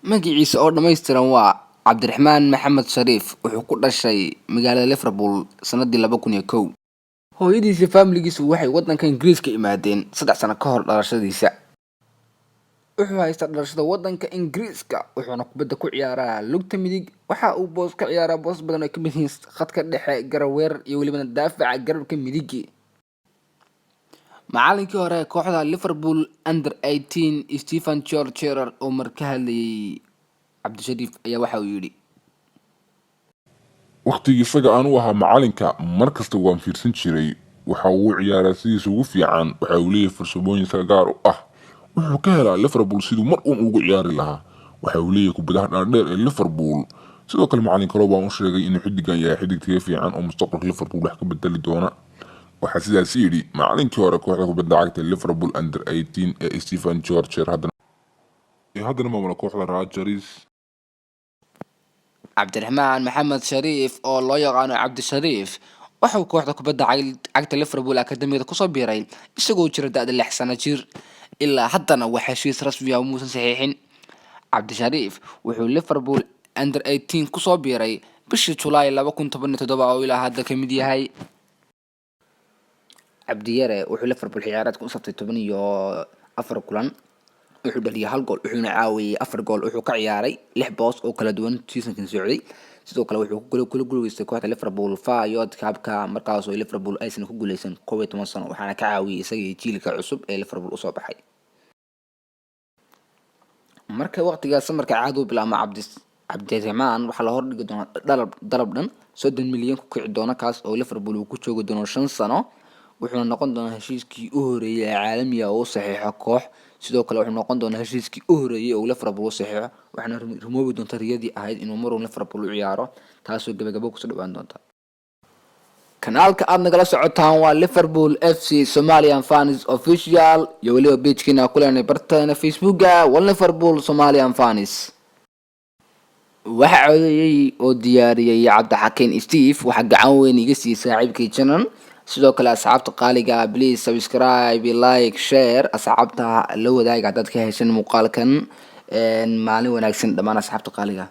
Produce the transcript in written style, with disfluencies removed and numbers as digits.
Magaciisa oo dhammaystiran waa Cabdiraxmaan Maxamed Shariif wuxuu ku dhashay magaalada Liverpool sanadii 2001. Hooyadiisa iyo faamiligiisu waxay wadanka Ingiriiska imaadeen 3 sano ka hor dhalashadiisa. Wuxuu haystaa dhalashada wadanka Ingiriiska wuxuuna kubadda ku ciyaaraa lugta midig. Waxa uu ka ciyaaraa boos badan oo ka mid yihiin khadka dhexe, garab iyo weliba daafaca garabka midig. Macallinkii hore ee kooxda Liverpool Under 18 Stephen Gerrard oo markaa hadlayay Cabdishariif ayaa waxa uu yidhi waqtigii isaga aan u ahaa macalinka markasta waan fiirsan jiray waxa uu ciyaaraa sidiisa ugu fiican waxa uu leeyahay farsamooyin gaar ah wuxuu ka helaa Liverpool siduu mar ugu ciyaari lahaa waxa uu leeyahay kubadaha dhaadheer ee Liverpool sidoo kale macalinka Klopp baa u sheegay inuu xidigan yahay xidig fiican oo mustaqbalka Liverpool wax ka bedeli doona waxa sidaas yidhi macalinkii hore kooxda kubadda cagta Liverpool Under 18 ee Stephen Gerrard haddana maamula kooxda Rodgers Cabdiraxmaan Maxamed Shariif oo loo yaqaano Cabdishariif wuxuu kooxda kubadda cagta Liverpool Academy-da ku soo biiray isagoo jira da'da 6 sano jir ilaa haddana wax heshiis rasmi ah muusan saxiixin. Cabdishariif wuxuu Liverpool Under 18 ku soo biiray bishii July 2017 oo ilaa hadda ka mid yahay. Cabdiyare wuxuu Liverpool ciyaareedka u saftay 14 kulan wuxuu dhaliyay 1 gool wuxuuna caawiyay 4 gool wuxuu ka ciyaaray 6 boos oo kala duwan seasonkan socday sidoo kale wuxuu kula guuleystay kooxda Liverpool Youth Cup-ka markaas oo Liverpool aysan ku guuleysan 11 sano waxaana ka caawiyay isaga jiilka cusub ee Liverpool u soo baxay marka waqtigaas marka caad u bilaabma Cabdiraxmaan waxa la hordhigi doonaa dalab dhan 30 milyan ku kici doona kaas oo Liverpool uu ku joogo doono 5 sano wuxuu noqon doonaa heshiiskii u horeeyay ee caalamiga oo saxiixa koox sidoo kale wuxuu noqon doonaa heshiiskii u horeeyay oo Liverpool saxiixo waxaana rumoobi doonta riyadii ahayd inuu mar Liverpool u ciyaaro taasoo gabagabo ku soo dhawaan doonta kanaalka aad nagala socotaan waa Liverpool FC Somalian Fans Official iyo waliba page-keena ku leenahay bartana Facebook-ga waa Liverpool Somalian Fans waxa codeeyay oo diyaariyay Cabdixakiin Steve waxa gacan weyn iga siiyay saaxiibkii Janan sidoo kale asxaabta qaaliga please subscribe like share asxaabta la wadaaga dadka heshan muuqaalkan maalin wanaagsan dhamaan asxaabta qaaliga